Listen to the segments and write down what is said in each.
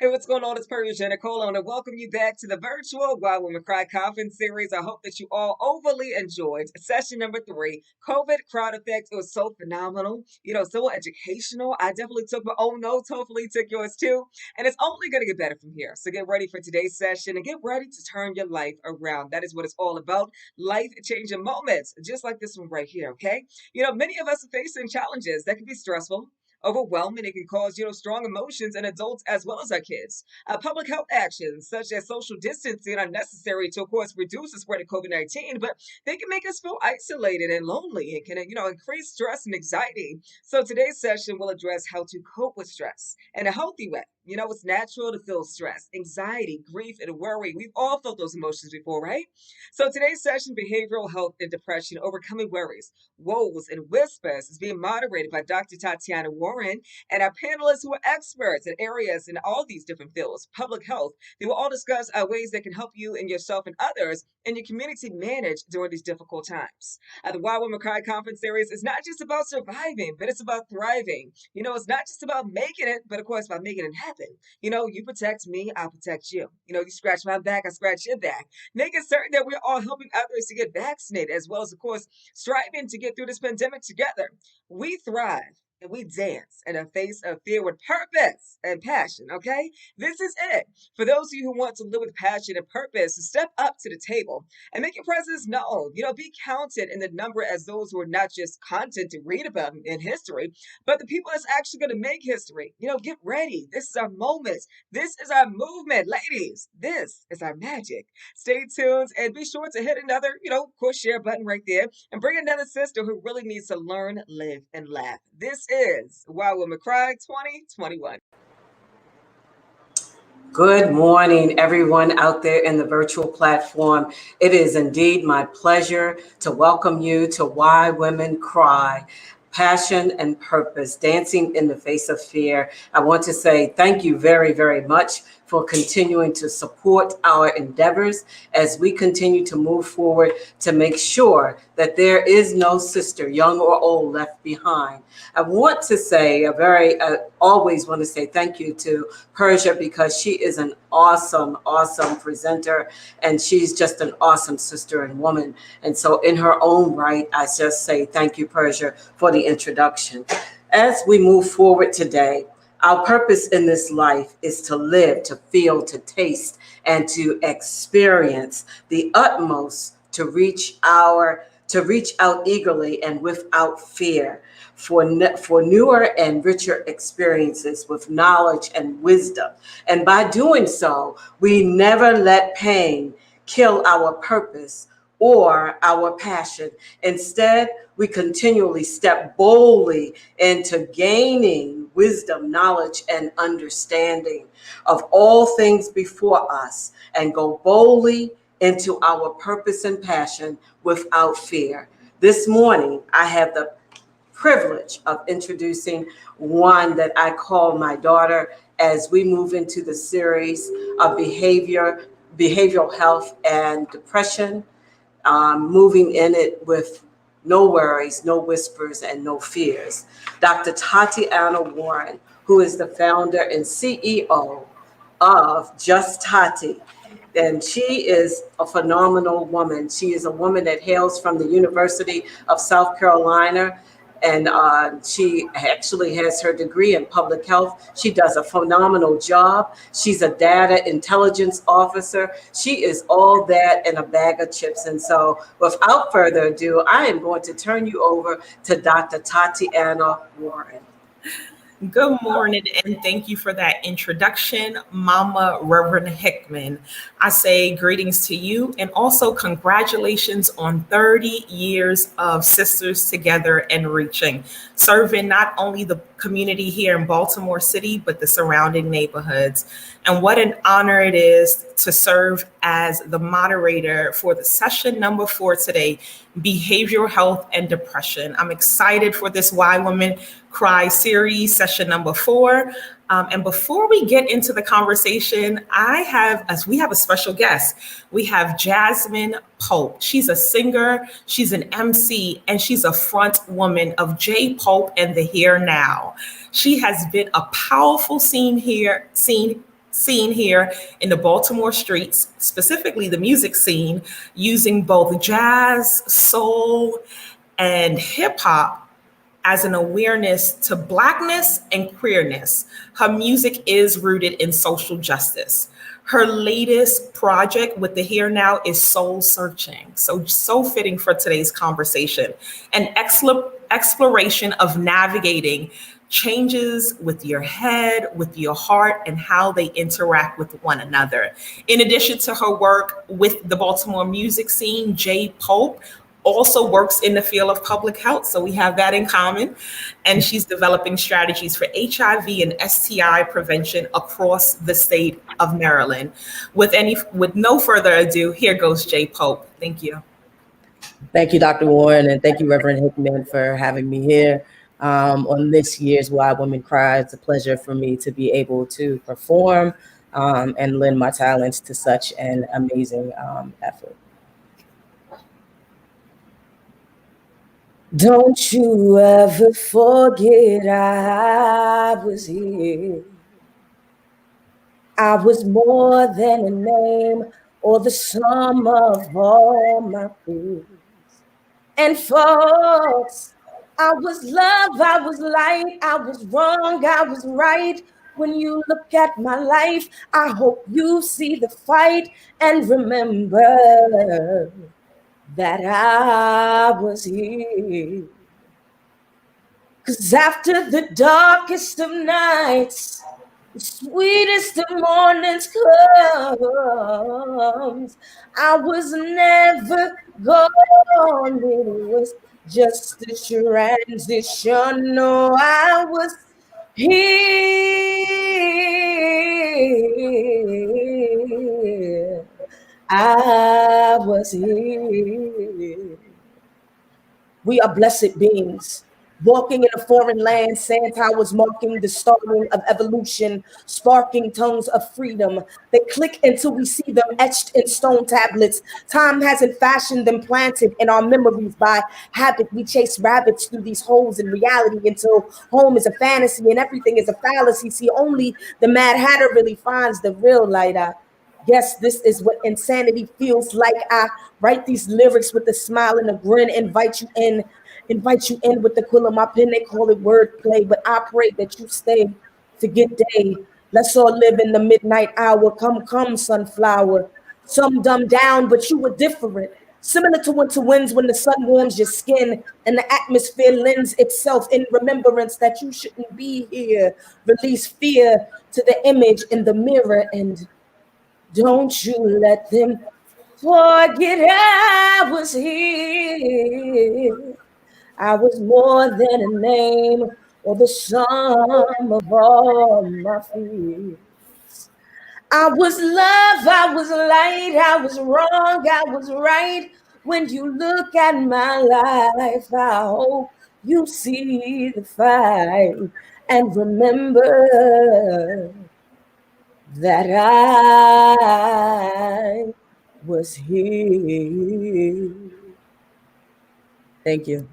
Hey, what's going on? It's Persia Nicole. I want to welcome you back to the virtual Why Women Cry conference series. I hope that you all overly enjoyed session number 3, COVID crowd effect. It was so phenomenal, so educational. I definitely took my own notes. Hopefully, you took yours too. And it's only going to get better from here. So get ready for today's session and get ready to turn your life around. That is what it's all about. Life changing moments, just like this one right here, okay? Many of us are facing challenges that can be stressful, overwhelming. It can cause, strong emotions in adults as well as our kids. Public health actions such as social distancing are necessary to, of course, reduce the spread of COVID-19, but they can make us feel isolated and lonely. It can, increase stress and anxiety. So today's session will address how to cope with stress in a healthy way. It's natural to feel stress, anxiety, grief, and worry. We've all felt those emotions before, right? So today's session, behavioral health and depression, overcoming worries, woes, and whispers, is being moderated by Dr. Tatiana Warren, and our panelists who are experts in areas in all these different fields, public health. They will all discuss ways that can help you and yourself and others in your community manage during these difficult times. The Why Women Cry conference series is not just about surviving, but it's about thriving. It's not just about making it, but of course, about making it happen. You protect me, I'll protect you. You scratch my back, I scratch your back. Making certain that we're all helping others to get vaccinated, as well as, of course, striving to get through this pandemic together. We thrive and we dance in the face of fear with purpose and passion, okay? This is it. For those of you who want to live with passion and purpose, to step up to the table and make your presence known. Be counted in the number as those who are not just content to read about in history, but the people that's actually going to make history. Get ready. This is our moment. This is our movement. Ladies, this is our magic. Stay tuned and be sure to hit another, of course, share button right there and bring another sister who really needs to learn, live, and laugh. This is Why Women Cry 2021. Good morning, everyone out there in the virtual platform. It is indeed my pleasure to welcome you to Why Women Cry. Passion and purpose, dancing in the face of fear. I want to say thank you very, very much for continuing to support our endeavors as we continue to move forward to make sure that there is no sister, young or old, left behind. I want to say always want to say thank you to Persia because she is an awesome presenter and she's just an awesome sister and woman. And so in her own right, I just say thank you, Persia, for the introduction. As we move forward today, our purpose in this life is to live, to feel, to taste, and to experience the utmost to reach out eagerly and without fear for newer and richer experiences with knowledge and wisdom. And by doing so, we never let pain kill our purpose or our passion. Instead, we continually step boldly into gaining wisdom, knowledge, and understanding of all things before us and go boldly into our purpose and passion without fear. This morning, I have the privilege of introducing one that I call my daughter as we move into the series of behavioral health and depression, moving in it with no worries, no whispers, and no fears. Dr. Tatiana Warren, who is the founder and CEO of Just Tati. And she is a phenomenal woman. She is a woman that hails from the University of South Carolina. And she actually has her degree in public health. She does a phenomenal job. She's a data intelligence officer. She is all that and a bag of chips. And so without further ado, I am going to turn you over to Dr. Tatiana Warren. Good morning, and thank you for that introduction, Mama Reverend Hickman. I say greetings to you, and also congratulations on 30 years of Sisters Together and Reaching, serving not only the community here in Baltimore City, but the surrounding neighborhoods. And what an honor it is to serve as the moderator for the session number 4 today, Behavioral Health and Depression. I'm excited for this Why Women Cry series, session number 4. And before we get into the conversation, we have a special guest. We have Jasmine Pope. She's a singer, she's an MC, and she's a front woman of J. Pope and the Here Now. She has been a powerful scene scene here in the Baltimore streets, specifically the music scene, using both jazz, soul, and hip hop as an awareness to Blackness and queerness. Her music is rooted in social justice. Her latest project with the Here Now is Soul Searching. So fitting for today's conversation. An exploration of navigating changes with your head, with your heart, and how they interact with one another. In addition to her work with the Baltimore music scene, J. Pope also works in the field of public health. So we have that in common. And she's developing strategies for HIV and STI prevention across the state of Maryland. With no further ado, here goes J. Pope. Thank you. Thank you, Dr. Warren, and thank you, Reverend Hickman, for having me here on this year's Why Women Cry. It's a pleasure for me to be able to perform and lend my talents to such an amazing effort. Don't you ever forget I was here. I was more than a name or the sum of all my fears and faults. I was love, I was light, I was wrong, I was right. When you look at my life, I hope you see the fight and remember that I was here. 'Cause after the darkest of nights, the sweetest of mornings comes. I was never gone, it was just a transition. No, I was here. I was here. We are blessed beings, walking in a foreign land. Sand towers marking the starting of evolution, sparking tongues of freedom. They click until we see them etched in stone tablets. Time hasn't fashioned them, planted in our memories by habit. We chase rabbits through these holes in reality until home is a fantasy and everything is a fallacy. See, only the Mad Hatter really finds the real light. I guess this is what insanity feels like. I write these lyrics with a smile and a grin, invite you in with the quill of my pen. They call it wordplay, but I pray that you stay to get day. Let's all live in the midnight hour. Come, sunflower. Some dumbed down, but you were different. Similar to winter winds when the sun warms your skin and the atmosphere lends itself in remembrance that you shouldn't be here. Release fear to the image in the mirror and don't you let them forget I was here. I was more than a name or the sum of all my fears. I was love, I was light, I was wrong, I was right. When you look at my life, I hope you see the fight and remember that I was here. Thank you.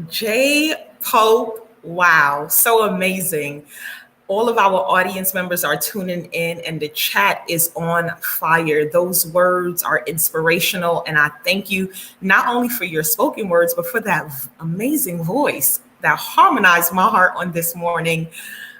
J. Pope, wow, so amazing. All of our audience members are tuning in and the chat is on fire. Those words are inspirational. And I thank you not only for your spoken words, but for that amazing voice that harmonized my heart on this morning.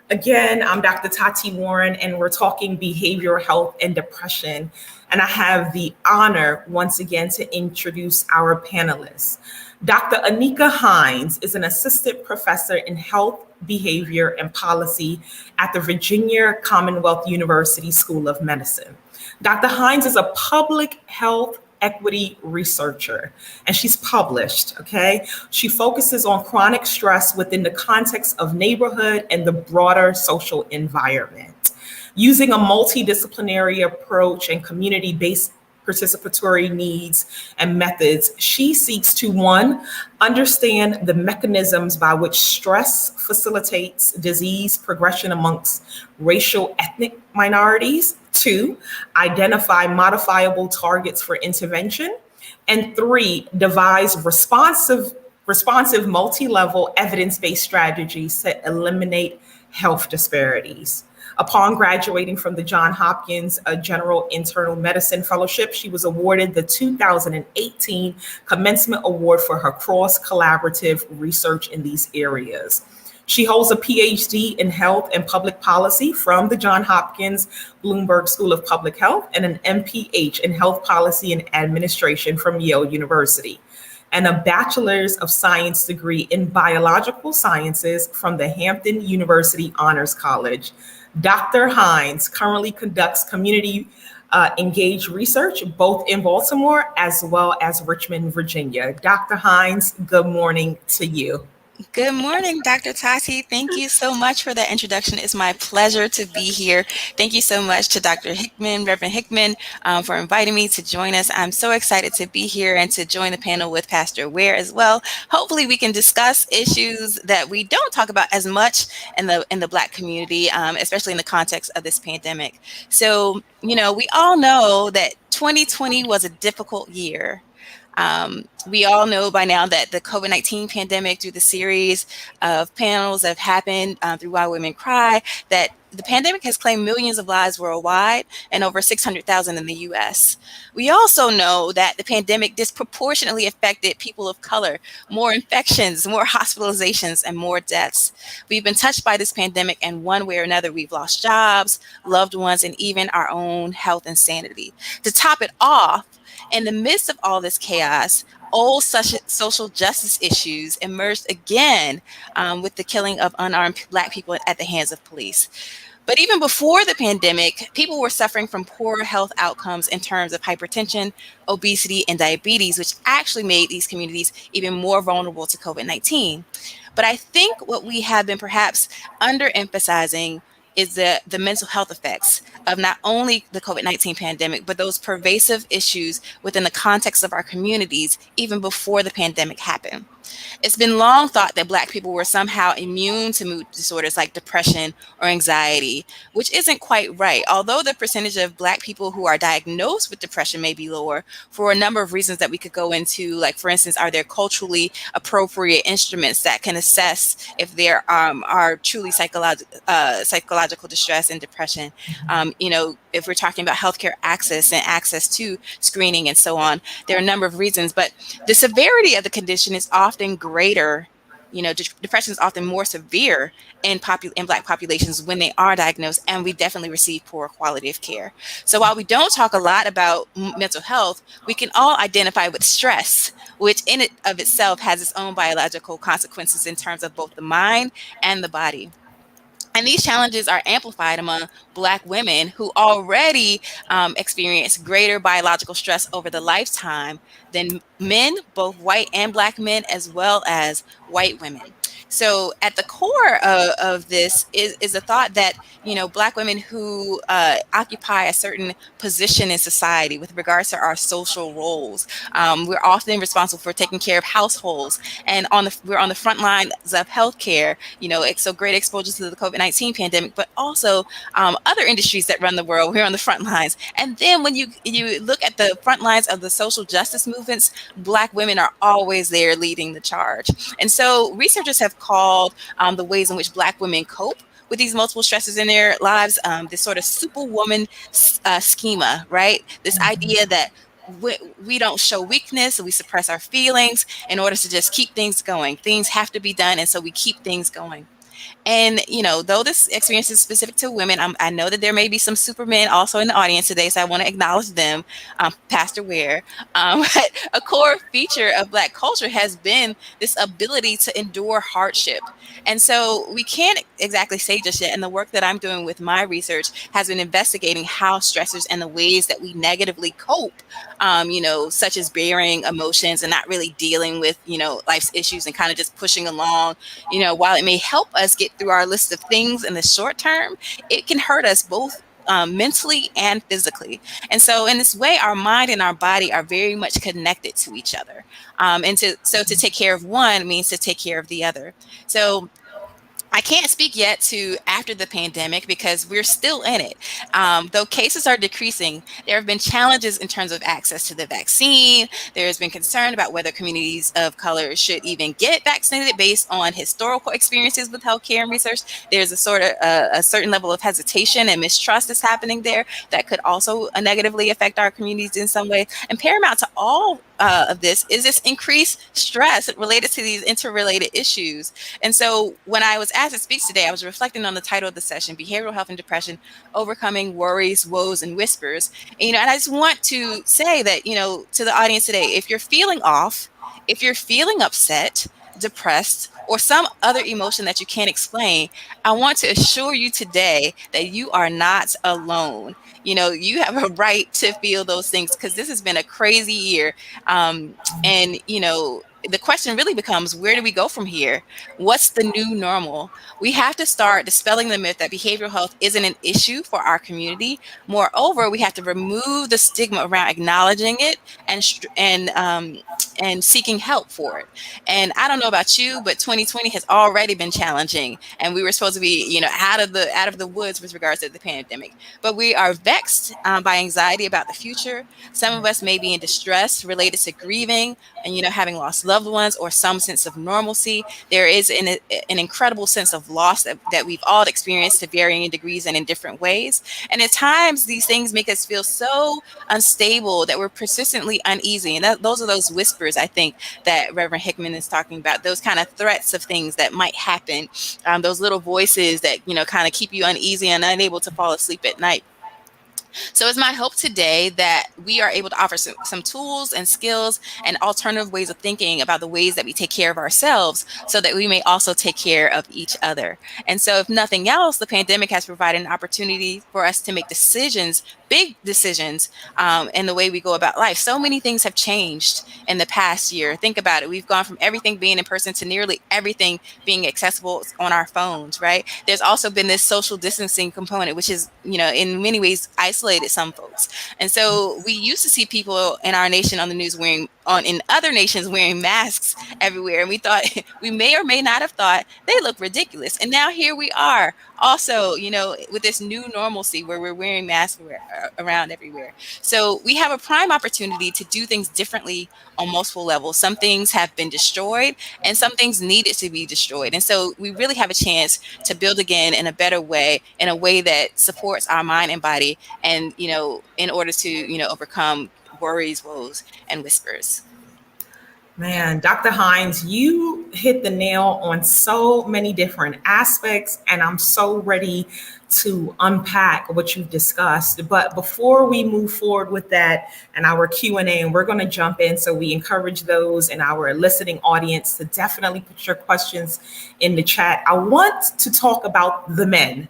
Again, I'm Dr. Tati Warren, and we're talking behavioral health and depression. And I have the honor once again to introduce our panelists. Dr. ANIKA HINES is an assistant professor in health, behavior, and policy at the Virginia Commonwealth University School of Medicine. Dr. HINES is a public health equity researcher, and she's published, okay? She focuses on chronic stress within the context of neighborhood and the broader social environment. Using a multidisciplinary approach and community-based participatory needs and methods, she seeks to, one, understand the mechanisms by which stress facilitates disease progression amongst racial ethnic minorities, two, identify modifiable targets for intervention, and three, devise responsive multi-level evidence-based strategies to eliminate health disparities. Upon graduating from the Johns Hopkins General Internal Medicine Fellowship, she was awarded the 2018 Commencement Award for her cross-collaborative research in these areas. She holds a PhD in health and public policy from the Johns Hopkins Bloomberg School of Public Health and an MPH in health policy and administration from Yale University, and a Bachelor's of Science degree in biological sciences from the Hampton University Honors College. Dr. HINES currently conducts community engaged research both in Baltimore as well as Richmond, Virginia. Dr. HINES, good morning to you. Good morning, Dr. Tati. Thank you so much for that introduction. It's my pleasure to be here. Thank you so much to Dr. Hickman, Reverend Hickman, for inviting me to join us. I'm so excited to be here and to join the panel with Pastor WARE as well. Hopefully we can discuss issues that we don't talk about as much in the Black community, especially in the context of this pandemic. So, we all know that 2020 was a difficult year. We all know by now that the COVID-19 pandemic, through the series of panels that have happened through Why Women Cry, that the pandemic has claimed millions of lives worldwide and over 600,000 in the US. We also know that the pandemic disproportionately affected people of color, more infections, more hospitalizations, and more deaths. We've been touched by this pandemic in one way or another. We've lost jobs, loved ones, and even our own health and sanity. To top it off, in the midst of all this chaos, old social justice issues emerged again with the killing of unarmed Black people at the hands of police. But even before the pandemic, people were suffering from poor health outcomes in terms of hypertension, obesity, and diabetes, which actually made these communities even more vulnerable to COVID-19. But I think what we have been perhaps underemphasizing is the mental health effects of not only the COVID-19 pandemic, but those pervasive issues within the context of our communities, even before the pandemic happened. It's been long thought that Black people were somehow immune to mood disorders like depression or anxiety, which isn't quite right. Although the percentage of Black people who are diagnosed with depression may be lower for a number of reasons that we could go into, like, for instance, are there culturally appropriate instruments that can assess if there are truly psychological distress and depression? If we're talking about healthcare access and access to screening and so on, there are a number of reasons, but the severity of the condition is often greater. Depression is often more severe in Black populations when they are diagnosed, and we definitely receive poor quality of care. So while we don't talk a lot about mental health, we can all identify with stress, which in it of itself has its own biological consequences in terms of both the mind and the body. And these challenges are amplified among Black women who already experience greater biological stress over the lifetime than men, both white and Black men, as well as white women. So at the core of this is the thought that, Black women who occupy a certain position in society with regards to our social roles, we're often responsible for taking care of households, and we're on the front lines of healthcare, so great exposure to the COVID-19 pandemic, but also other industries that run the world, we're on the front lines. And then when you look at the front lines of the social justice movements, Black women are always there leading the charge. And so researchers have called the ways in which Black women cope with these multiple stresses in their lives, this sort of superwoman schema, right? This idea that we don't show weakness, we suppress our feelings in order to just keep things going. Things have to be done, and so we keep things going. And, though this experience is specific to women, I know that there may be some supermen also in the audience today, so I want to acknowledge them, Pastor WARE. But a core feature of Black culture has been this ability to endure hardship. And so we can't exactly say just yet, and the work that I'm doing with my research has been investigating how stressors and the ways that we negatively cope, such as bearing emotions and not really dealing with, life's issues and kind of just pushing along, while it may help us get through our list of things in the short term, it can hurt us both mentally and physically. And so in this way, our mind and our body are very much connected to each other. So to take care of one means to take care of the other. So I can't speak yet to after the pandemic because we're still in it. Though cases are decreasing, there have been challenges in terms of access to the vaccine. There has been concern about whether communities of color should even get vaccinated based on historical experiences with healthcare and research. There's a sort of a certain level of hesitation and mistrust that's happening there that could also negatively affect our communities in some way. And paramount to all of this is this increased stress related to these interrelated issues. And so when I was asked to speak today, I was reflecting on the title of the session, Behavioral Health and Depression, Overcoming Worries, Woes, and Whispers. And I just want to say that, to the audience today, if you're feeling off, if you're feeling upset, depressed, or some other emotion that you can't explain, I want to assure you today that you are not alone. You have a right to feel those things because this has been a crazy year. And the question really becomes, where do we go from here? What's the new normal? We have to start dispelling the myth that behavioral health isn't an issue for our community. Moreover, we have to remove the stigma around acknowledging it and seeking help for it. And I don't know about you, but 2020 has already been challenging, and we were supposed to be, out of the woods with regards to the pandemic. But we are vexed by anxiety about the future. Some of us may be in distress related to grieving and having lost loved ones or some sense of normalcy. There is an incredible sense of loss that we've all experienced to varying degrees and in different ways. And at times, these things make us feel so unstable that we're persistently uneasy. And those are those whispers, I think, that Reverend Hickman is talking about, those kind of threats of things that might happen, those little voices that, kind of keep you uneasy and unable to fall asleep at night. So it's my hope today that we are able to offer some tools and skills and alternative ways of thinking about the ways that we take care of ourselves so that we may also take care of each other. And so if nothing else, the pandemic has provided an opportunity for us to make decisions, big decisions, in the way we go about life. So many things have changed in the past year. Think about it. We've gone from everything being in person to nearly everything being accessible on our phones, right? There's also been this social distancing component, which is, in many ways isolated some folks. And so we used to see people in our nation on the news in other nations wearing masks everywhere. And we thought, we may or may not have thought they look ridiculous. And now here we are also, with this new normalcy where we're wearing masks around everywhere. So we have a prime opportunity to do things differently on multiple levels. Some things have been destroyed and some things needed to be destroyed. And so we really have a chance to build again in a better way, in a way that supports our mind and body. And, in order to, overcome worries, woes, and whispers. Man, Dr. Hines, you hit the nail on so many different aspects, and I'm so ready to unpack what you've discussed. But before we move forward with that and our Q&A, and we're going to jump in, so we encourage those in our listening audience to definitely put your questions in the chat. I want to talk about the men.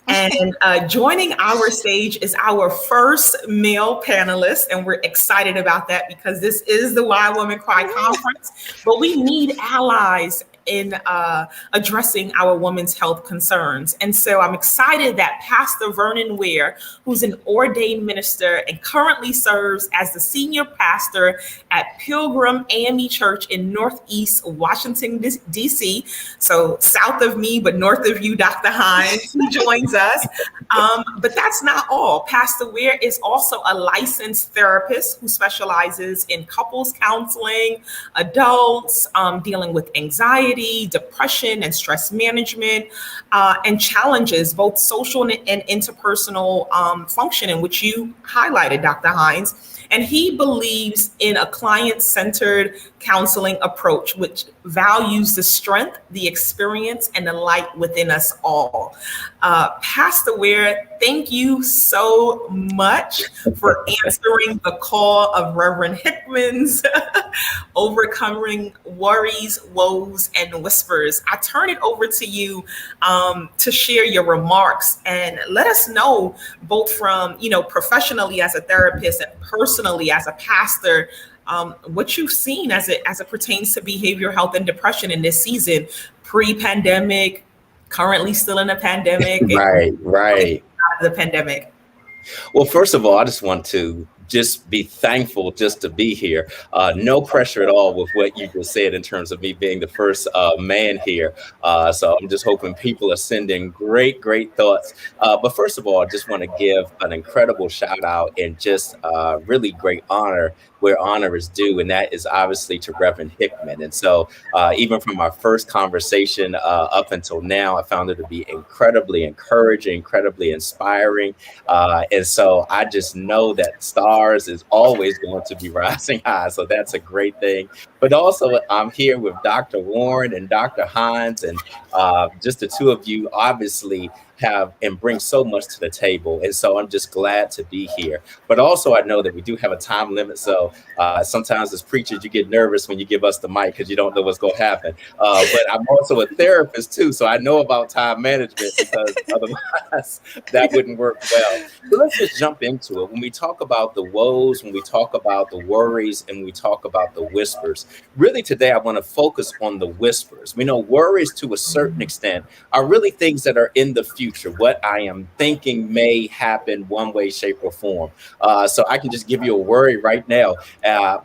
And joining our stage is our first male panelist, and we're excited about that because this is the Why Women Cry conference, but we need allies in addressing our women's health concerns. And so I'm excited that Pastor Vernon Ware, who's an ordained minister and currently serves as the senior pastor at Pilgrim AME Church in Northeast Washington, D.C., so south of me, but north of you, Dr. Hines, who joins us. But that's not all. Pastor Ware is also a licensed therapist who specializes in couples counseling, adults, dealing with anxiety, depression, and stress management, and challenges, both social and interpersonal functioning, which you highlighted, Dr. Hines. And he believes in a client-centered counseling approach, which values the strength, the experience, and the light within us all. Pastor Ware, thank you so much for answering the call of Reverend Hickman's Overcoming Worries, Woes, and Whispers. I turn it over to you to share your remarks and let us know, both from, professionally as a therapist and personally as a pastor, what you've seen as it pertains to behavioral health and depression in this season, pre-pandemic, currently still in a pandemic. Right. Out of the pandemic. Well, first of all, I just want to just be thankful just to be here. No pressure at all with what you just said in terms of me being the first man here. So I'm just hoping people are sending great thoughts. But first of all, I just want to give an incredible shout out and just really great honor where honor is due, and that is obviously to Reverend Hickman. And so even from our first conversation up until now, I found it to be incredibly encouraging, incredibly inspiring. And so I just know that stars is always going to be rising high. So that's a great thing. But also I'm here with Dr. Warren and Dr. Hines, and just the two of you obviously have and bring so much to the table. And so I'm just glad to be here. But also I know that we do have a time limit. So sometimes as preachers, you get nervous when you give us the mic because you don't know what's going to happen. But I'm also a therapist too. So I know about time management, because otherwise that wouldn't work well. So let's just jump into it. When we talk about the woes, when we talk about the worries, and we talk about the whispers, really today I want to focus on the whispers. We know worries to a certain extent are really things that are in the future, what I am thinking may happen one way, shape, or form. So I can just give you a worry right now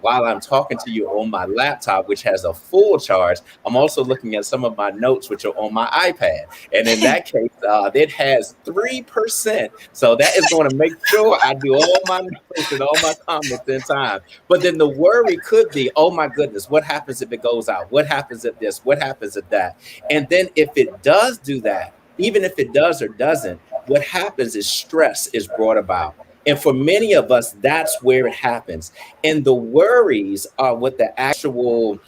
while I'm talking to you on my laptop, which has a full charge. I'm also looking at some of my notes, which are on my iPad. And in that case, it has 3%. So that is going to make sure I do all my notes and all my comments in time. But then the worry could be, oh my goodness, what happens if it goes out? What happens if this? What happens if that? And then if it does do that, even if it does or doesn't, what happens is stress is brought about. And for many of us, that's where it happens. And the worries are what the actual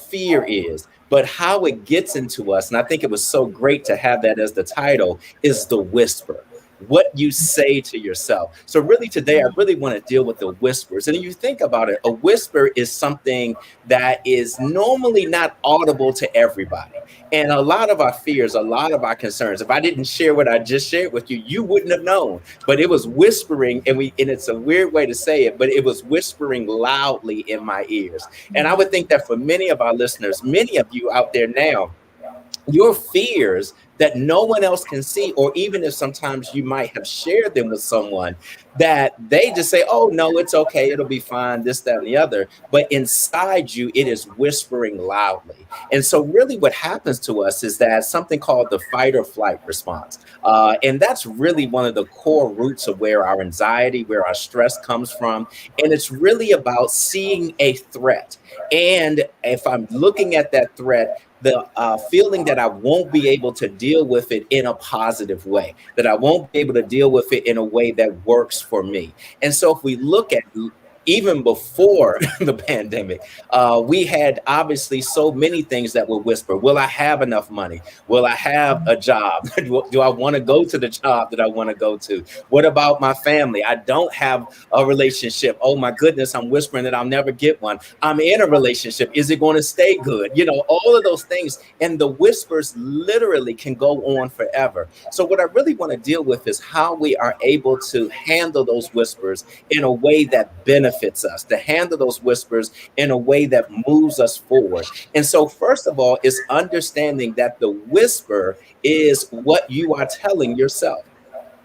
fear is. But how it gets into us, and I think it was so great to have that as the title, is the whisper. What you say to yourself. So really today, I really want to deal with the whispers. And if you think about it, a whisper is something that is normally not audible to everybody. And a lot of our fears, a lot of our concerns, if I didn't share what I just shared with you, you wouldn't have known. But it was whispering, and it's a weird way to say it, but it was whispering loudly in my ears. And I would think that for many of our listeners, many of you out there now, your fears that no one else can see, or even if sometimes you might have shared them with someone, that they just say, oh, no, it's okay, it'll be fine, this, that, and the other. But inside you, it is whispering loudly. And so really what happens to us is that something called the fight or flight response. And that's really one of the core roots of where our anxiety, where our stress comes from. And it's really about seeing a threat. And if I'm looking at that threat, the feeling that I won't be able to deal with it in a positive way, that I won't be able to deal with it in a way that works for me. And so if we look at even before the pandemic, we had obviously so many things that would whisper. Will I have enough money? Will I have a job? Do I want to go to the job that I want to go to? What about my family? I don't have a relationship. Oh my goodness, I'm whispering that I'll never get one. I'm in a relationship. Is it going to stay good? You know, all of those things. And the whispers literally can go on forever. So what I really want to deal with is how we are able to handle those whispers in a way that benefits us, to handle those whispers in a way that moves us forward. And so first of all, is understanding that the whisper is what you are telling yourself.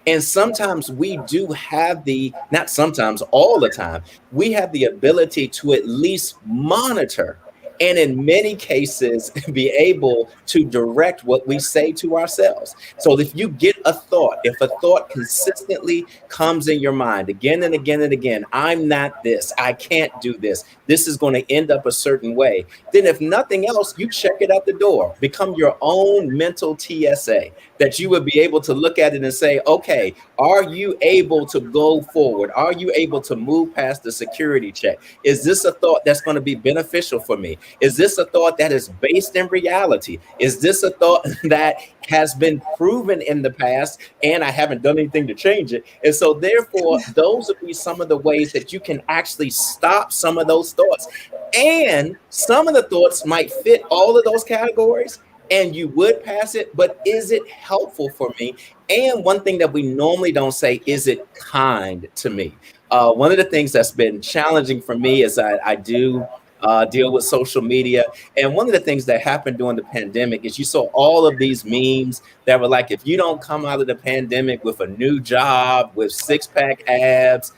And sometimes we do have not sometimes, all the time, we have the ability to at least monitor, and in many cases, be able to direct what we say to ourselves. So if you get a thought, if a thought consistently comes in your mind again and again and again, I'm not this, I can't do this, this is going to end up a certain way, then if nothing else, you check it out the door. Become your own mental TSA, that you would be able to look at it and say, okay, are you able to go forward? Are you able to move past the security check? Is this a thought that's going to be beneficial for me? Is this a thought that is based in reality? Is this a thought that has been proven in the past and I haven't done anything to change it? And so therefore, those would be some of the ways that you can actually stop some of those thoughts. And some of the thoughts might fit all of those categories and you would pass it, but is it helpful for me? And one thing that we normally don't say, is it kind to me? One of the things that's been challenging for me is I do deal with social media. And one of the things that happened during the pandemic is you saw all of these memes that were like, if you don't come out of the pandemic with a new job, with six-pack abs,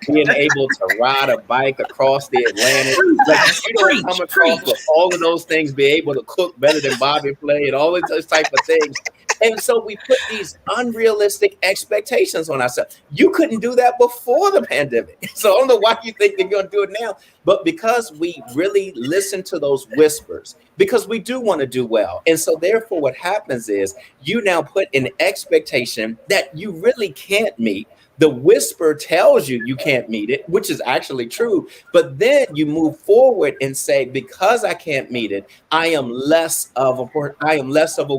being able to ride a bike across the Atlantic, like if you don't come across with all of those things, be able to cook better than Bobby Flay and all of those type of things. And so we put these unrealistic expectations on ourselves. You couldn't do that before the pandemic. So I don't know why you think you're going to do it now, but because we really listen to those whispers, because we do want to do well. And so therefore what happens is you now put an expectation that you really can't meet. The whisper tells you you can't meet it, which is actually true. But then you move forward and say, because I can't meet it, I am less of a woman. I am less of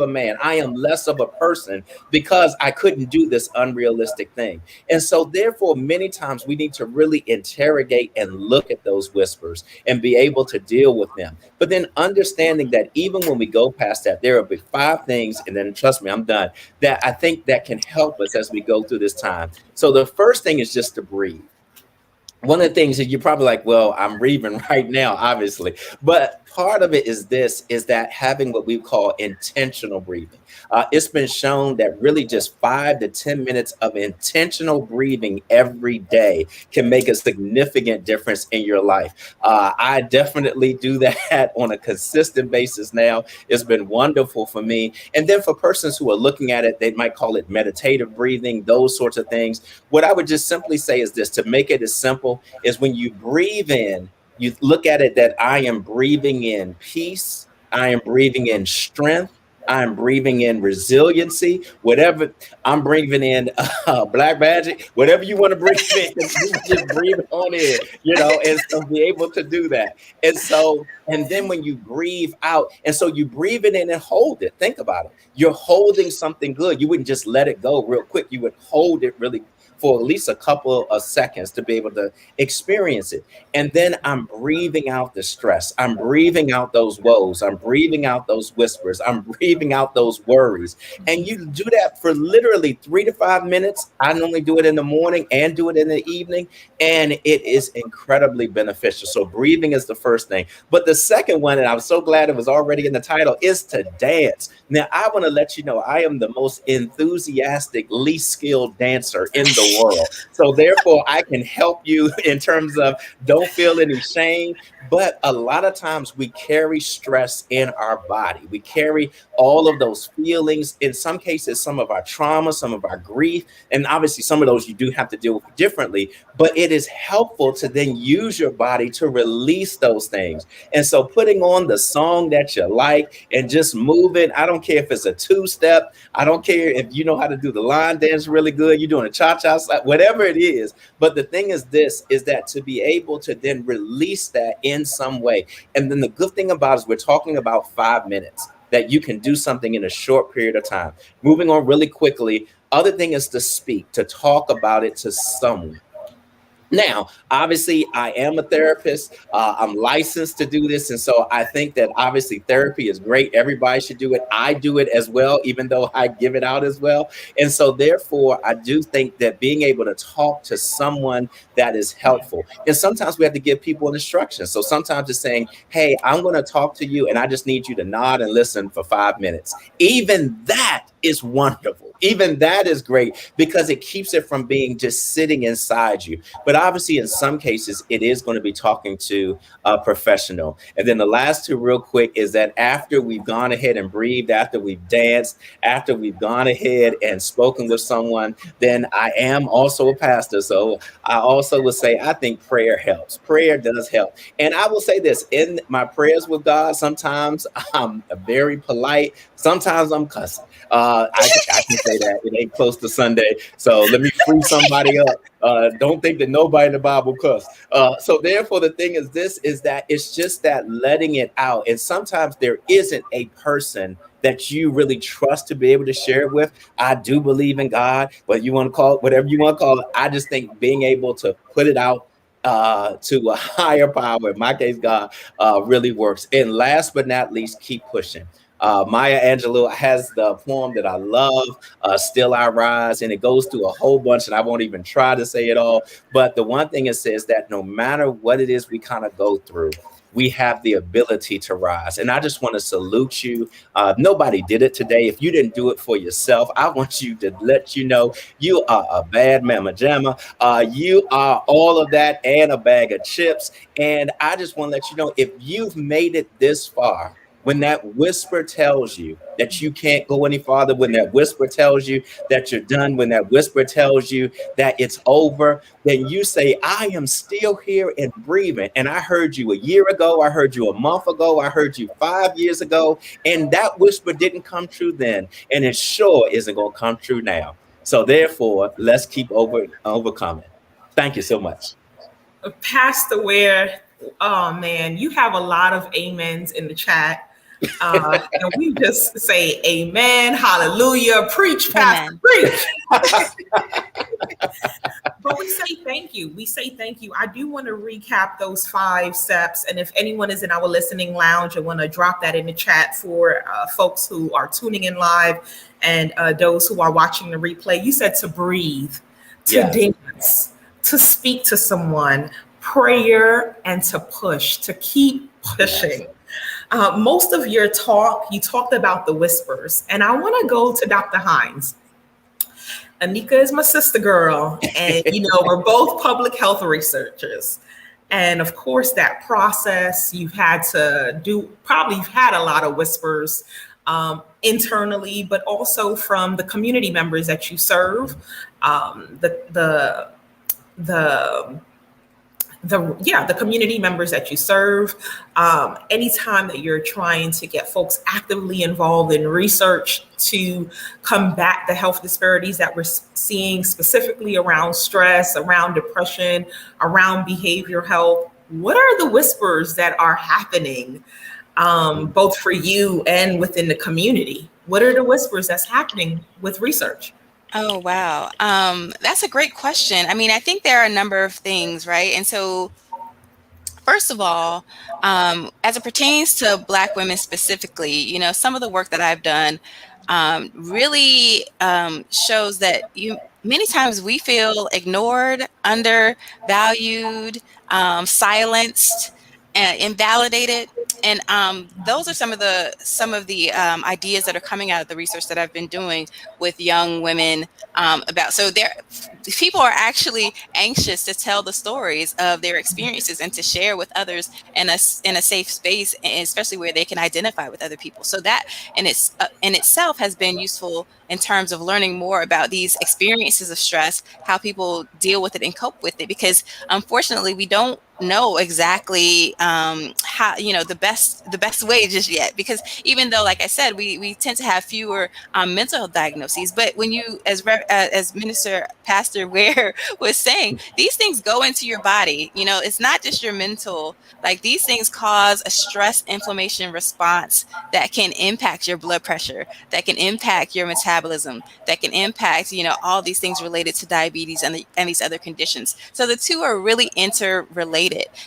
a man. I am less of a person because I couldn't do this unrealistic thing. And so therefore, many times we need to really interrogate and look at those whispers and be able to deal with them. But then understanding that even when we go past that, there will be 5 things, and then trust me, I'm done, that I think that can help us as we go through this time. So the first thing is just to breathe. One of the things that you're probably like, well, I'm breathing right now, obviously, but part of it is that having what we call intentional breathing. It's been shown that really just 5 to 10 minutes of intentional breathing every day can make a significant difference in your life. I definitely do that on a consistent basis now. It's been wonderful for me. And then for persons who are looking at it, they might call it meditative breathing, those sorts of things. What I would just simply say is this, to make it as simple, is when you breathe in, you look at it that I am breathing in peace, I am breathing in strength, I'm breathing in resiliency, whatever. I'm breathing in black magic, whatever you want to breathe in, just breathe on in, and so be able to do that. And so, and then when you breathe out, and so you breathe it in and hold it. Think about it. You're holding something good. You wouldn't just let it go real quick. You would hold it really for at least a couple of seconds to be able to experience it. And then I'm breathing out the stress. I'm breathing out those woes. I'm breathing out those whispers. I'm breathing out those worries. And you do that for literally 3 to 5 minutes. I normally do it in the morning and do it in the evening. And it is incredibly beneficial. So breathing is the first thing. But the second one, and I'm so glad it was already in the title, is to dance. Now, I want to let you know, I am the most enthusiastic, least skilled dancer in the world. So therefore, I can help you in terms of don't feel any shame. But a lot of times we carry stress in our body. We carry all of those feelings, in some cases, some of our trauma, some of our grief. And obviously, some of those you do have to deal with differently. But it is helpful to then use your body to release those things. And so putting on the song that you like and just moving, I don't care if it's a 2-step. I don't care if you know how to do the line dance really good. You're doing a cha-cha, whatever it is. But the thing is that to be able to then release that in some way. And then the good thing about it is we're talking about 5 minutes that you can do something in a short period of time. Moving on really quickly. Other thing is to speak, to talk about it to someone. Now, obviously, I am a therapist. I'm licensed to do this. And so I think that obviously therapy is great. Everybody should do it. I do it as well, even though I give it out as well. And so therefore, I do think that being able to talk to someone that is helpful. And sometimes we have to give people instructions. So sometimes it's saying, hey, I'm going to talk to you and I just need you to nod and listen for 5 minutes. Even that is wonderful. Even that is great because it keeps it from being just sitting inside you. But obviously, in some cases, it is going to be talking to a professional. And then the last two real quick is that after we've gone ahead and breathed, after we've danced, after we've gone ahead and spoken with someone, then I am also a pastor. So I also would say, I think prayer helps. Prayer does help. And I will say this, in my prayers with God, sometimes I'm very polite. Sometimes I'm cussing. I can say that it ain't close to Sunday. So let me free somebody up. Don't think that nobody in the Bible cuss. So therefore, the thing is that it's just that letting it out. And sometimes there isn't a person that you really trust to be able to share it with. I do believe in God, but you want to call it whatever you want to call it. I just think being able to put it out to a higher power, in my case, God, really works. And last but not least, keep pushing. Maya Angelou has the poem that I love, Still I Rise, and it goes through a whole bunch, and I won't even try to say it all. But the one thing it says that no matter what it is we kind of go through, we have the ability to rise. And I just want to salute you. Nobody did it today. If you didn't do it for yourself, I want you to let you know you are a bad mama jamma. You are all of that and a bag of chips. And I just want to let you know, if you've made it this far, when that whisper tells you that you can't go any farther, when that whisper tells you that you're done, when that whisper tells you that it's over, then you say, I am still here and breathing. And I heard you a year ago, I heard you a month ago, I heard you 5 years ago, and that whisper didn't come true then, and it sure isn't going to come true now. So therefore, let's keep overcoming. Thank you so much. Pastor Ware, oh man, you have a lot of amens in the chat. And we just say amen, hallelujah, preach, Pastor, preach. But we say thank you. We say thank you. I do want to recap those 5 steps. And if anyone is in our listening lounge, I want to drop that in the chat for folks who are tuning in live and those who are watching the replay. You said to breathe, to dance, to speak to someone, prayer, and to push, to keep pushing. Yes. Most of your talk, you talked about the whispers, and I want to go to Dr. HINES. ANIKA is my sister girl, and we're both public health researchers. And of course, that process you've had to do, probably you've had a lot of whispers internally, but also from the community members that you serve, the community members that you serve. Anytime that you're trying to get folks actively involved in research to combat the health disparities that we're seeing, specifically around stress, around depression, around behavioral health, what are the whispers that are happening both for you and within the community? What are the whispers that's happening with research? Oh, wow. That's a great question. I mean, I think there are a number of things, right? And so, first of all, as it pertains to Black women specifically, some of the work that I've done really shows that many times we feel ignored, undervalued, silenced, invalidated. And those are some of the ideas that are coming out of the research that I've been doing with young women about. So people are actually anxious to tell the stories of their experiences and to share with others in a safe space, especially where they can identify with other people. So that in itself has been useful in terms of learning more about these experiences of stress, how people deal with it and cope with it, because unfortunately we don't know exactly how the best way just yet, because even though, like I said, we tend to have fewer mental health diagnoses, but when you, as Minister Pastor Ware was saying, these things go into your body. It's not just your mental, like these things cause a stress inflammation response that can impact your blood pressure, that can impact your metabolism, that can impact all these things related to diabetes and these other conditions. So the two are really interrelated.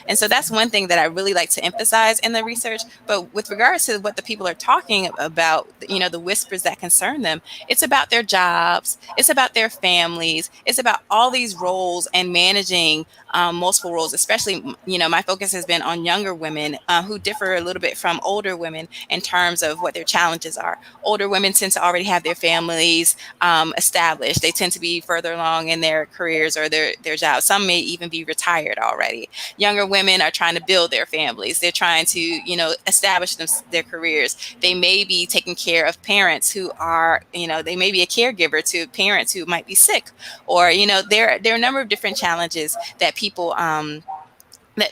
And so that's one thing that I really like to emphasize in the research. But with regards to what the people are talking about, the whispers that concern them, it's about their jobs, it's about their families, it's about all these roles and managing multiple roles. Especially, my focus has been on younger women who differ a little bit from older women in terms of what their challenges are. Older women tend to already have their families established. They tend to be further along in their careers or their jobs. Some may even be retired already. Younger women are trying to build their families. They're trying to, establish their careers. They may be taking care of parents who are, they may be a caregiver to parents who might be sick, or, there are a number of different challenges that people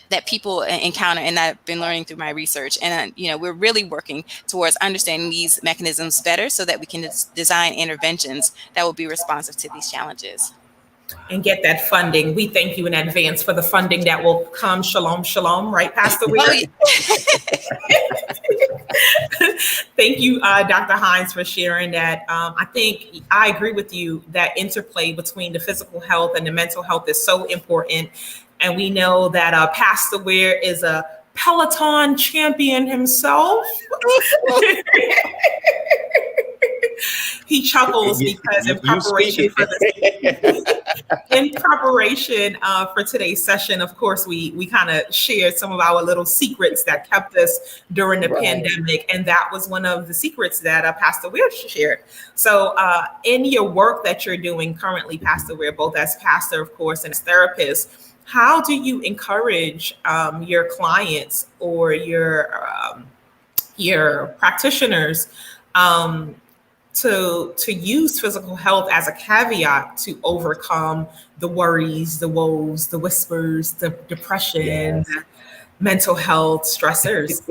that people encounter, and I've been learning through my research. And we're really working towards understanding these mechanisms better so that we can design interventions that will be responsive to these challenges. And get that funding. We thank you in advance for the funding that will come. Shalom, shalom, right, Pastor Ware? Thank you, Dr. HINES, for sharing that. I think I agree with you that interplay between the physical health and the mental health is so important. And we know that Pastor Ware is a Peloton champion himself. He chuckles because in preparation for today's session, of course, we kind of shared some of our little secrets that kept us during the pandemic, and that was one of the secrets that Pastor Ware shared. So, in your work that you're doing currently, Pastor Ware, both as pastor, of course, and as therapist, how do you encourage your clients or your practitioners to use physical health as a caveat to overcome the worries, the woes, the whispers, the depression, the mental health stressors?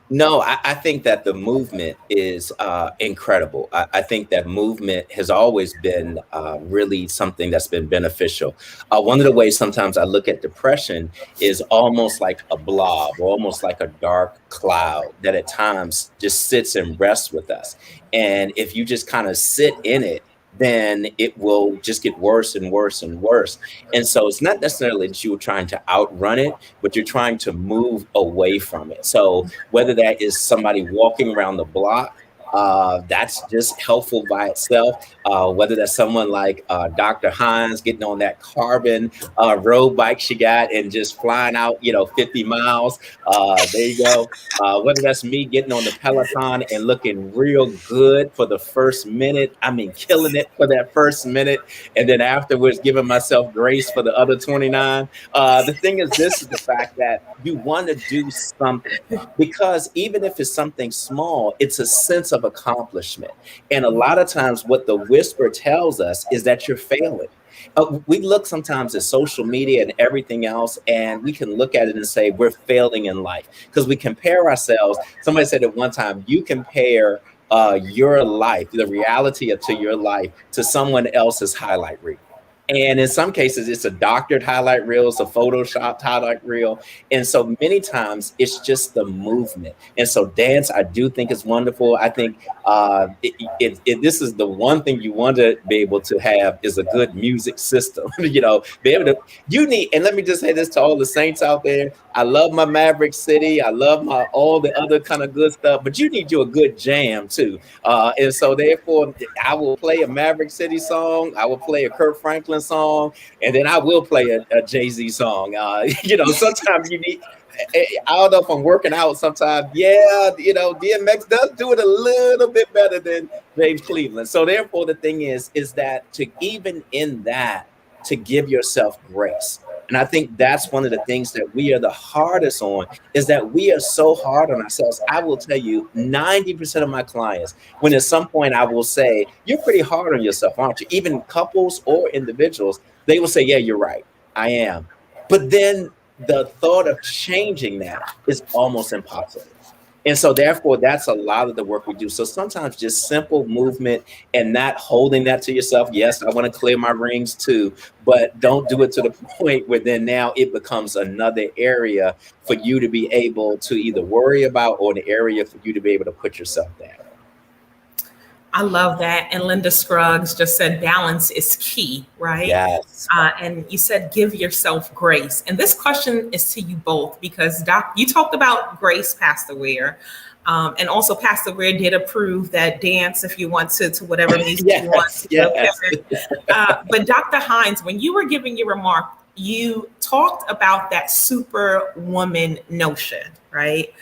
No, I think that the movement is incredible. I think that movement has always been really something that's been beneficial. One of the ways sometimes I look at depression is almost like a blob, or almost like a dark cloud that at times just sits and rests with us. And if you just kind of sit in it, then it will just get worse and worse and worse. And so it's not necessarily that you're trying to outrun it, but you're trying to move away from it. So whether that is somebody walking around the block, that's just helpful by itself. Whether that's someone like Dr. HINES getting on that carbon road bike she got and just flying out, 50 miles. There you go. Whether that's me getting on the Peloton and looking real good for the first minute. I mean, killing it for that first minute. And then afterwards, giving myself grace for the other 29. The thing is, this is the fact that you want to do something, because even if it's something small, it's a sense of accomplishment. And a lot of times what the whisper tells us is that you're failing. We look sometimes at social media and everything else, and we can look at it and say we're failing in life because we compare ourselves. Somebody said at one time, you compare your life, the reality of your life, to someone else's highlight reel. And in some cases, it's a doctored highlight reel, it's a photoshopped highlight reel. And so many times it's just the movement. And so dance, I do think is wonderful. I think this is the one thing you want to be able to have is a good music system. Be able to, and let me just say this to all the saints out there. I love my Maverick City. I love all the other kind of good stuff, but you need you a good jam too. And so therefore, I will play a Maverick City song. I will play a Kirk Franklin song, and then I will play a Jay-Z song. Sometimes you need, I don't know if I'm working out sometimes. DMX does do it a little bit better than James Cleveland. So therefore, the thing is that to even in that, to give yourself grace. And I think that's one of the things that we are the hardest on, is that we are so hard on ourselves. I will tell you, 90% of my clients, when at some point I will say, you're pretty hard on yourself, aren't you? Even couples or individuals, they will say, yeah, you're right, I am. But then the thought of changing that is almost impossible. And so therefore, that's a lot of the work we do. So sometimes just simple movement and not holding that to yourself. Yes, I want to clear my rings too, but don't do it to the point where then now it becomes another area for you to be able to either worry about, or an area for you to be able to put yourself down. I love that. And Linda Scruggs just said balance is key, right? Yes. And you said give yourself grace. And this question is to you both, because you talked about grace, Pastor Ware. And also Pastor Ware did approve that dance if you want to whatever music you want. Yes. But Dr. HINES, when you were giving your remark, you talked about that superwoman notion, right?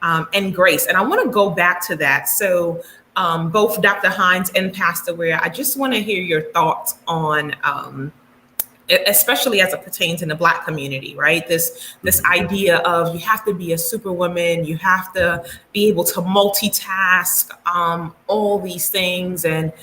And grace. And I want to go back to that. So both Dr. HINES and Pastor Ware, I just want to hear your thoughts on, especially as it pertains in the Black community, right? This idea of you have to be a superwoman, you have to be able to multitask, all these things. And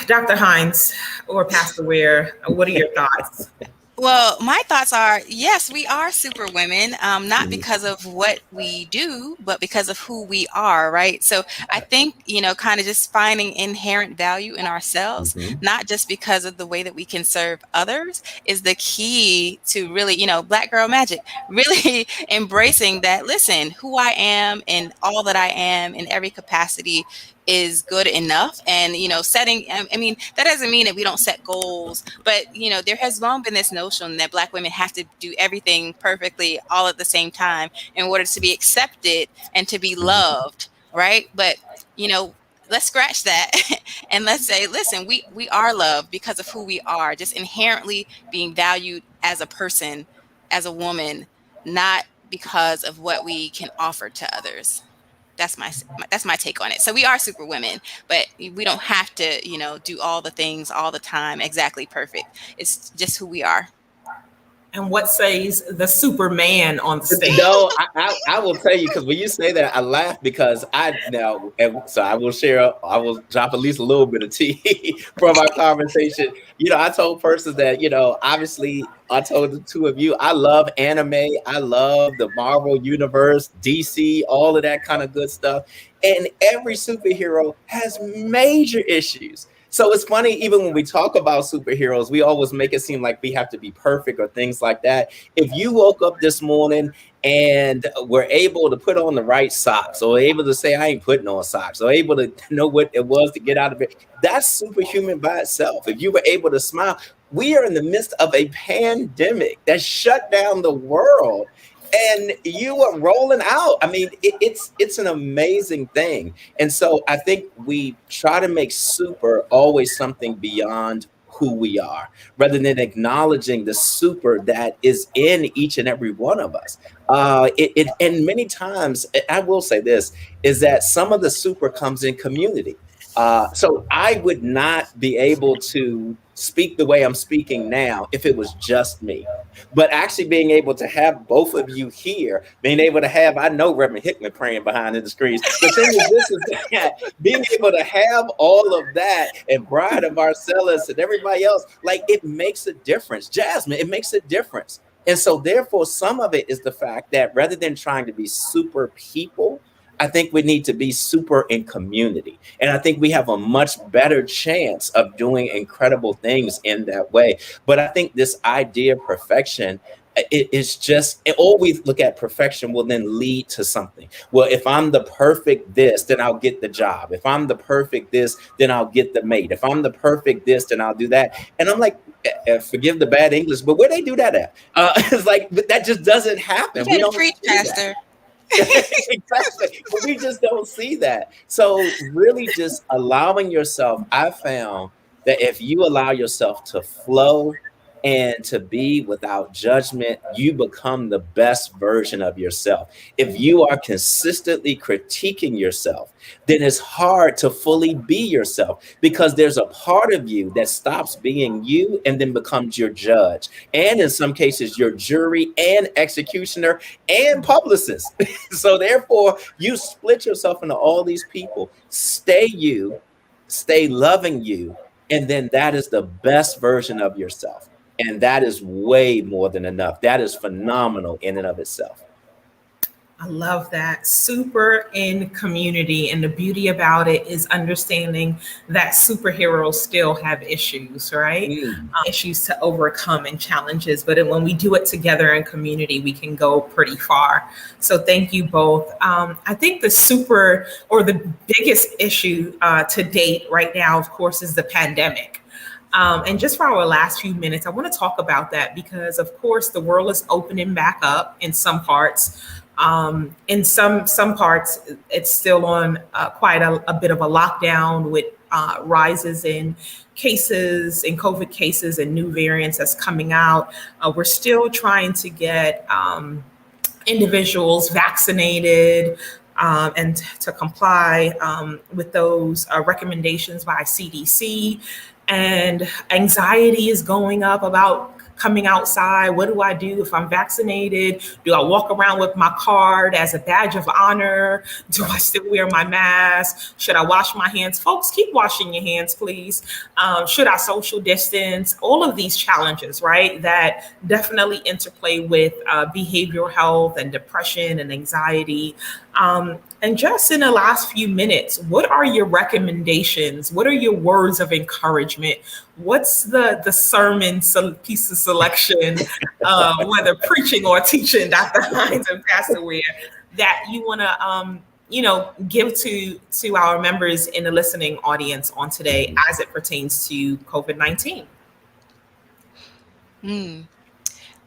Dr. HINES or Pastor Ware, what are your thoughts? Well, my thoughts are, yes, we are super women, not because of what we do, but because of who we are, right? So I think, kind of just finding inherent value in ourselves, not just because of the way that we can serve others, is the key to really, Black girl magic, really embracing that, listen, who I am and all that I am in every capacity is good enough. And, setting, I mean, that doesn't mean that we don't set goals, but, there has long been this notion that Black women have to do everything perfectly all at the same time in order to be accepted and to be loved, right? But, let's scratch that and let's say, listen, we are loved because of who we are, just inherently being valued as a person, as a woman, not because of what we can offer to others. That's my take on it. So we are super women, but we don't have to, do all the things all the time exactly perfect. It's just who we are. And what says the Superman on the stage? No, I will tell you, because when you say that, I laugh because so I will drop at least a little bit of tea from our conversation. I told persons that, obviously I told the two of you, I love anime. I love the Marvel universe, DC, all of that kind of good stuff. And every superhero has major issues. So it's funny, even when we talk about superheroes, we always make it seem like we have to be perfect or things like that. If you woke up this morning and were able to put on the right socks, or able to say, I ain't putting on socks, or able to know what it was to get out of it, that's superhuman by itself. If you were able to smile, we are in the midst of a pandemic that shut down the world. And you are rolling out. I mean, it's an amazing thing. And so I think we try to make super always something beyond who we are, rather than acknowledging the super that is in each and every one of us. And many times, I will say this, is that some of the super comes in community. So I would not be able to speak the way I'm speaking now if it was just me. But actually being able to have both of you here, being able to have, I know Reuben Hickman praying behind the screens. The thing is, this is that being able to have all of that, and Bride of Marcellus and everybody else, like, it makes a difference. Jasmine, it makes a difference. And so therefore, some of it is the fact that rather than trying to be super people, I think we need to be super in community. And I think we have a much better chance of doing incredible things in that way. But I think this idea of perfection, it is just, always look at perfection will then lead to something. Well, if I'm the perfect this, then I'll get the job. If I'm the perfect this, then I'll get the mate. If I'm the perfect this, then I'll do that. And I'm like, forgive the bad English, but where they do that at? It's like, that just doesn't happen. We don't preach, Pastor. Exactly. But we just don't see that. So really just allowing yourself, I found that if you allow yourself to flow and to be without judgment, you become the best version of yourself. If you are consistently critiquing yourself, then it's hard to fully be yourself, because there's a part of you that stops being you and then becomes your judge. And in some cases, your jury and executioner and publicist. So therefore, you split yourself into all these people. Stay you, stay loving you, and then that is the best version of yourself. And that is way more than enough. That is phenomenal in and of itself. I love that. Super in community. And the beauty about it is understanding that superheroes still have issues, right? Issues to overcome and challenges. But when we do it together in community, we can go pretty far. So thank you both. I think the biggest issue to date right now, of course, is the pandemic. And just for our last few minutes, I want to talk about that because, of course, the world is opening back up in some parts. In some parts, it's still on quite a bit of a lockdown with rises in cases, in COVID cases and new variants that's coming out. We're still trying to get individuals vaccinated and to comply with those recommendations by CDC. And anxiety is going up about coming outside. What do I do if I'm vaccinated? Do I walk around with my card as a badge of honor? Do I still wear my mask? Should I wash my hands? Folks, keep washing your hands, please. Should I social distance? All of these challenges, right, that definitely interplay with behavioral health and depression and anxiety. And just in the last few minutes, what are your recommendations? What are your words of encouragement? What's the sermon piece of selection, whether preaching or teaching, Dr. Hines and Pastor Ware, that you want to give to our members in the listening audience on today as it pertains to COVID-19?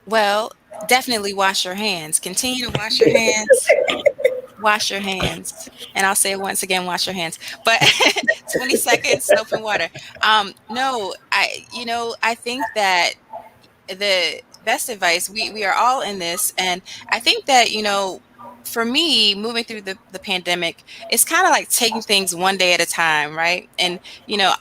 Well, definitely wash your hands. Continue to wash your hands. Wash your hands. And I'll say it once again, wash your hands. But 20 seconds, soap and water. No, I think that the best advice, we are all in this. And I think that, for me, moving through the pandemic, it's kind of like taking things one day at a time, right? And,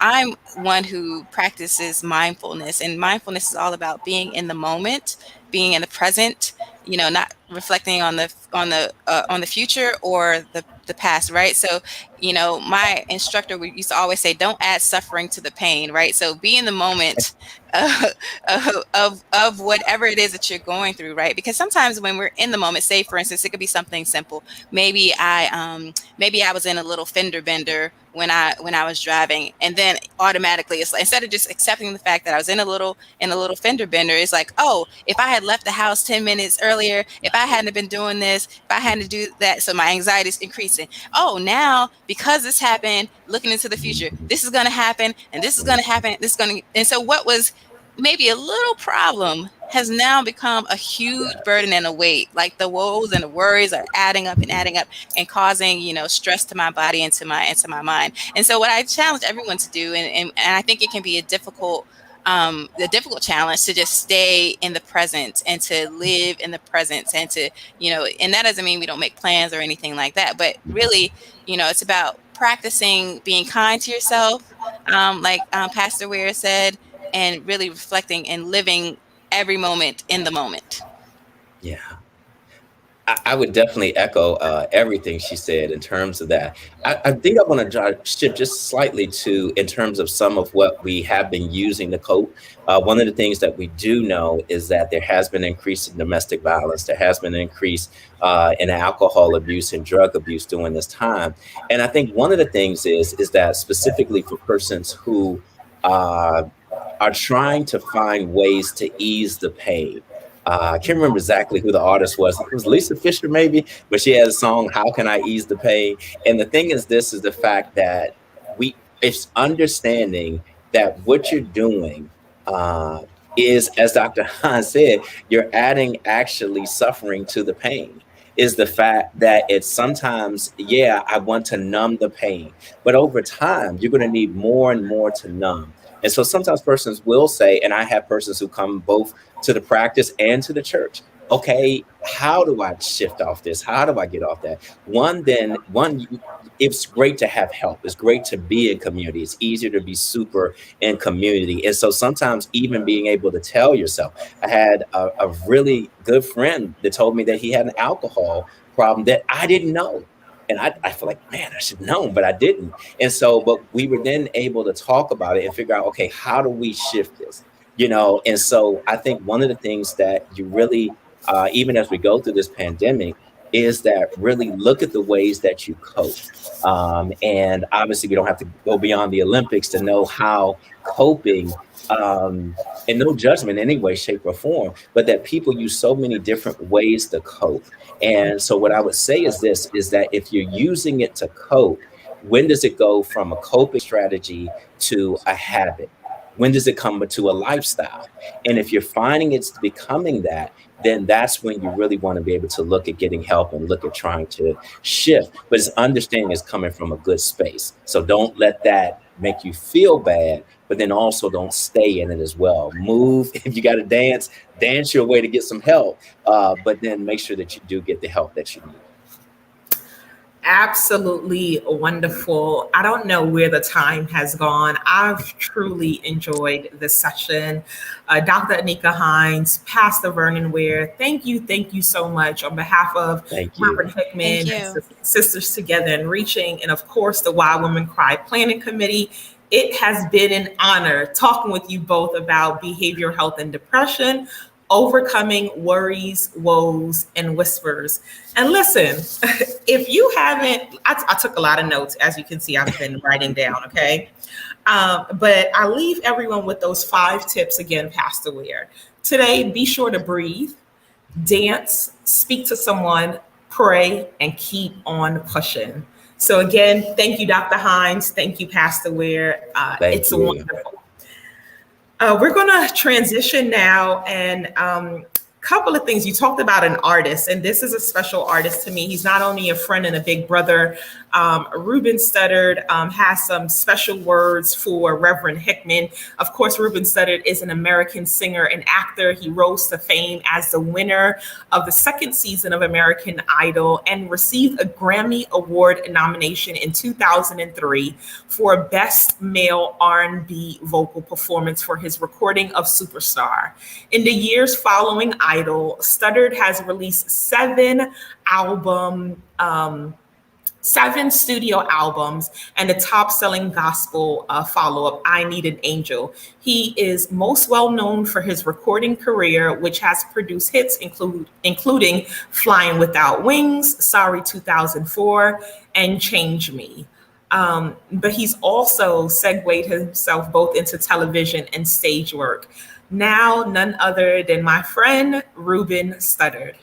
I'm one who practices mindfulness, and mindfulness is all about being in the moment, being in the present, not reflecting on the future or the past, right? So, my instructor used to always say, don't add suffering to the pain, right? So be in the moment of whatever it is that you're going through, right? Because sometimes when we're in the moment, say for instance, it could be something simple. Maybe I was in a little fender bender when I was driving, and then automatically it's like, instead of just accepting the fact that I was in a little fender bender, it's like, oh, if I had left the house 10 minutes earlier, if I hadn't been doing this, if I hadn't to do that, so my anxiety is increasing. Oh, now because this happened, looking into the future, this is going to happen, and this is going to happen, and so what was maybe a little problem has now become a huge burden and a weight. Like the woes and the worries are adding up and causing, stress to my body and to my mind. And so what I challenge everyone to do, and I think it can be a difficult challenge, to just stay in the present and to live in the present, and to, and that doesn't mean we don't make plans or anything like that, but really, it's about practicing being kind to yourself, like Pastor Ware said, and really reflecting and living every moment in the moment. Yeah. I would definitely echo everything she said in terms of that. I think I want to shift just slightly in terms of some of what we have been using to cope. One of the things that we do know is that there has been an increase in domestic violence. There has been an increase in alcohol abuse and drug abuse during this time. And I think one of the things is that specifically for persons who are trying to find ways to ease the pain. I can't remember exactly who the artist was. It was Lisa Fisher, maybe, but she has a song, "How Can I Ease the Pain?" And the thing is, this is the fact that it's understanding that what you're doing is, as Dr. Hines said, you're adding actually suffering to the pain. Is the fact that it's sometimes, I want to numb the pain, but over time, you're going to need more and more to numb. And so sometimes persons will say, and I have persons who come both to the practice and to the church, okay, how do I shift off this? How do I get off that? One, it's great to have help. It's great to be in community. It's easier to be super in community. And so sometimes even being able to tell yourself, I had a really good friend that told me that he had an alcohol problem that I didn't know. And I feel like, man, I should have known, but I didn't. And so, but we were then able to talk about it and figure out, okay, how do we shift this? And so I think one of the things that you really, even as we go through this pandemic, is that really look at the ways that you cope. And obviously we don't have to go beyond the Olympics to know how coping, and no judgment in any way, shape, or form, but that people use so many different ways to cope. And so what I would say is this, is that if you're using it to cope, when does it go from a coping strategy to a habit? When does it come to a lifestyle? And if you're finding it's becoming that, then that's when you really want to be able to look at getting help and look at trying to shift. But it's understanding is coming from a good space. So don't let that make you feel bad, but then also don't stay in it as well. Move. If you got to dance your way to get some help, but then make sure that you do get the help that you need. Absolutely wonderful. I don't know where the time has gone. I've truly enjoyed this session. Dr. ANIKA HINES, Pastor Vernon Ware, thank you so much on behalf of Reuben Hickman and Sisters Together and Reaching, and of course the Why Women Cry Planning Committee. It has been an honor talking with you both about behavioral health and depression, overcoming worries, woes, and whispers. And listen, if you haven't, I took a lot of notes, as you can see, I've been writing down, okay? But I leave everyone with those 5 tips again, Pastor Ware. Today, be sure to breathe, dance, speak to someone, pray, and keep on pushing. So again, thank you, Dr. Hines. Thank you, Pastor Ware. It's wonderful. We're going to transition now, and couple of things. You talked about an artist, and this is a special artist to me. He's not only a friend and a big brother. Reuben Studdard has some special words for Reverend Hickman. Of course, Reuben Studdard is an American singer and actor. He rose to fame as the winner of the second season of American Idol and received a Grammy Award nomination in 2003 for Best Male R&B Vocal Performance for his recording of Superstar. In the years following Idol, Studdard has released 7 studio albums and the top-selling gospel follow-up, I Need an Angel. He is most well known for his recording career, which has produced hits including Flying Without Wings, Sorry 2004, and Change Me. But he's also segued himself both into television and stage work. Now, none other than my friend, Reuben Studdard.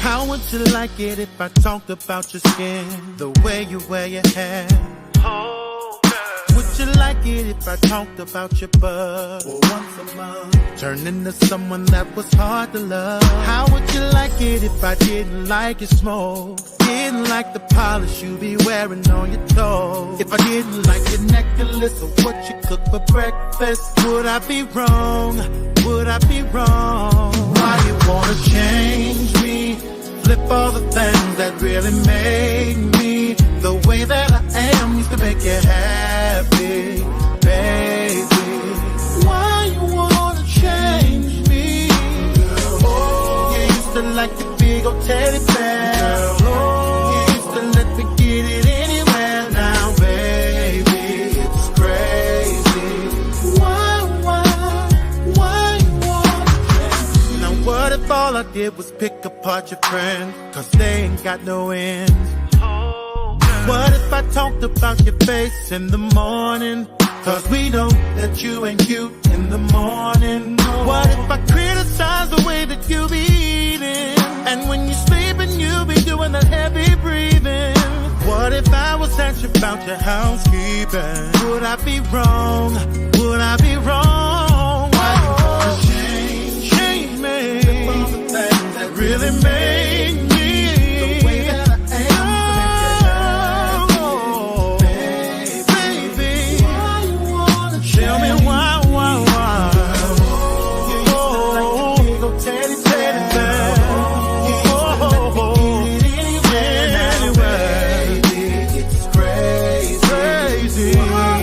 How would you like it if I talked about your skin, the way you wear your hair? Would you like it if I talked about your butt? Well, once a month, turn into someone that was hard to love. How would you like it if I didn't like your smoke? Didn't like the polish you be wearing on your toes? If I didn't like your necklace or what you cook for breakfast, would I be wrong? Would I be wrong? Why you wanna change me? Flip all the things that really made me the way that I am used to make you happy, baby. Why you wanna change me? Oh, you used to like the big old teddy bear. Oh, you used to let me get it anywhere. Now, baby, it's crazy. Why you wanna change? Now, what if all I did was pick apart your friends, 'cause they ain't got no end? What if I talked about your face in the morning? 'Cause we know that you ain't cute in the morning. What if I criticize the way that you be eating? And when you're sleeping, you be doing that heavy breathing. What if I was asking about your housekeeping? Would I be wrong? Would I be wrong? Why you wanna change me? All the things that really made me the way that I am. Tell me why. You used to like the big old teddy bear. You used to let me get it anywhere. It's crazy. Why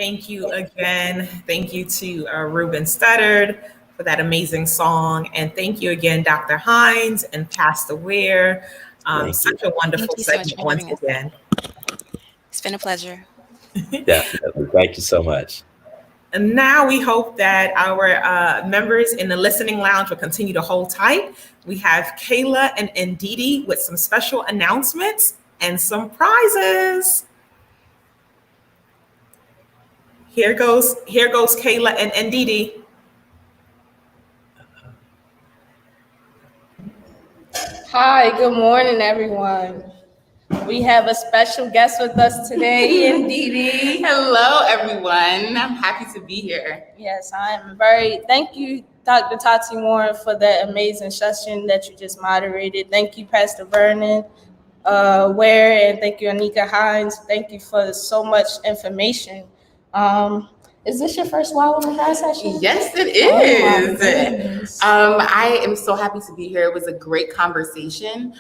Thank you again. Thank you to Reuben Studdard for that amazing song. And thank you again, Dr. Hines and Pastor WARE. Such a wonderful Thank you so much segment for once having us. again. It's been a pleasure. Definitely. Thank you so much. And now we hope that our members in the listening lounge will continue to hold tight. We have Kayla and Ndidi with some special announcements and some prizes. Here goes Kayla and Ndidi. Hi, good morning, everyone. We have a special guest with us today, Ndidi. Hello, everyone. I'm happy to be here. Yes, thank you, Dr. Tatiana Warren, for that amazing session that you just moderated. Thank you, Pastor VERNON, WARE, and thank you, ANIKA HINES. Thank you for so much information. Is this your first Wow Women Cry session? Yes, it is. I am so happy to be here. It was a great conversation.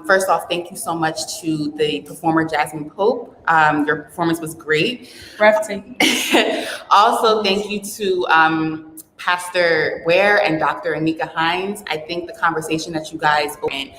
First off, thank you so much to the performer, Jasmine Pope. Your performance was great. Breathtaking. Also, thank you to Pastor WARE and Dr. ANIKA HINES. I think the conversation that you guys opened,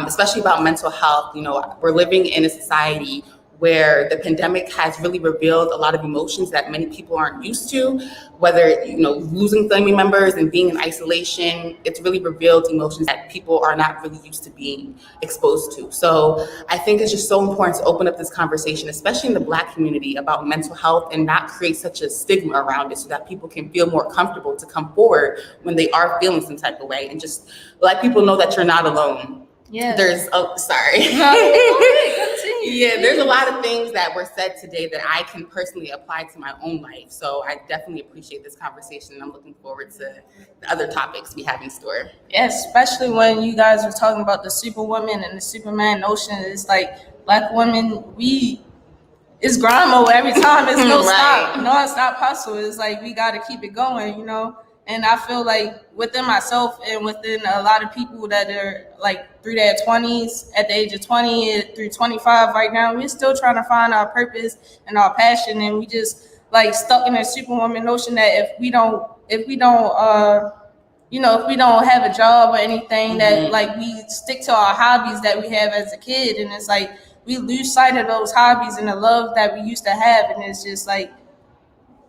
especially about mental health, we're living in a society where the pandemic has really revealed a lot of emotions that many people aren't used to, whether, losing family members and being in isolation. It's really revealed emotions that people are not really used to being exposed to. So I think it's just so important to open up this conversation, especially in the Black community, about mental health and not create such a stigma around it so that people can feel more comfortable to come forward when they are feeling some type of way and just let people know that you're not alone. Yeah. There's a lot of things that were said today that I can personally apply to my own life. So I definitely appreciate this conversation, and I'm looking forward to the other topics we have in store. Yes, especially when you guys were talking about the superwoman and the Superman notion. It's like Black women, it's grind mode every time. It's no stop. No, it's not hustle. It's like we got to keep it going, And I feel like within myself and within a lot of people that are like through their 20s, at the age of 20 through 25 right now, we're still trying to find our purpose and our passion. And we just like stuck in a superwoman notion that if we don't have a job or anything, that like we stick to our hobbies that we have as a kid. And it's like we lose sight of those hobbies and the love that we used to have. And it's just like,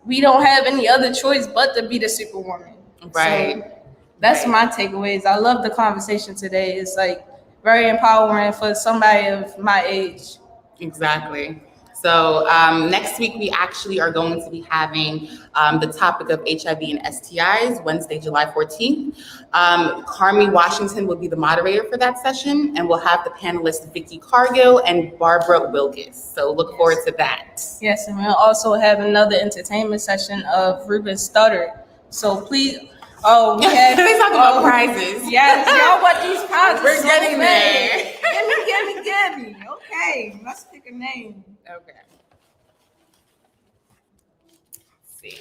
we don't have any other choice but to be the superwoman. Right. So that's my takeaways. I love the conversation today. It's like very empowering for somebody of my age. Exactly. So next week, we actually are going to be having the topic of HIV and STIs, Wednesday, July 14th. Carmi Washington will be the moderator for that session, and we'll have the panelists Vicky Cargill and Barbara Wilkes. So look forward to that. Yes, and we'll also have another entertainment session of Reuben Studdard. So please, we talking about prizes. Yes, y'all want these prizes. We're getting there. Give me. Okay, let's pick a name. Okay. Let's see.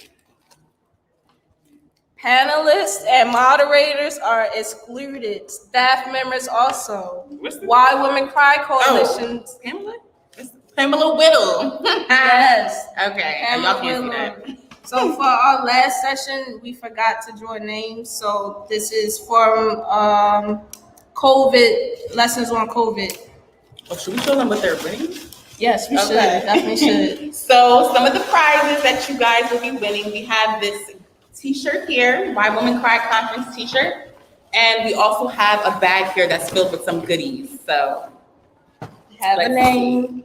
Panelists and moderators are excluded. Staff members also. Why Women Cry Coalition. Pamela? It's Pamela Whittle. Yes. Okay. Pamela Y'all can't see Whittle. that. So for our last session, we forgot to draw names. So this is from COVID, lessons on COVID. Oh, should we show them what they're winning? Yes, we should. Definitely should. So some of the prizes that you guys will be winning, we have this t-shirt here, Why Women Cry Conference t-shirt. And we also have a bag here that's filled with some goodies. So I have a name.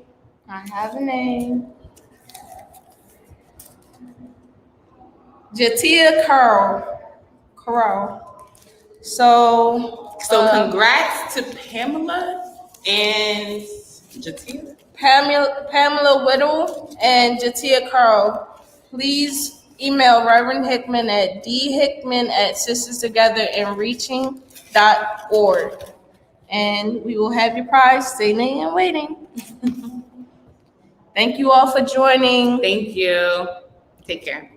Jatia Carl. So congrats to Pamela and Jatia. Pamela Whittle and Jatia Carl. Please email Reverend Hickman at dhickman@sisterstogetherandreaching.org. And we will have your prize standing and waiting. Thank you all for joining. Thank you. Take care.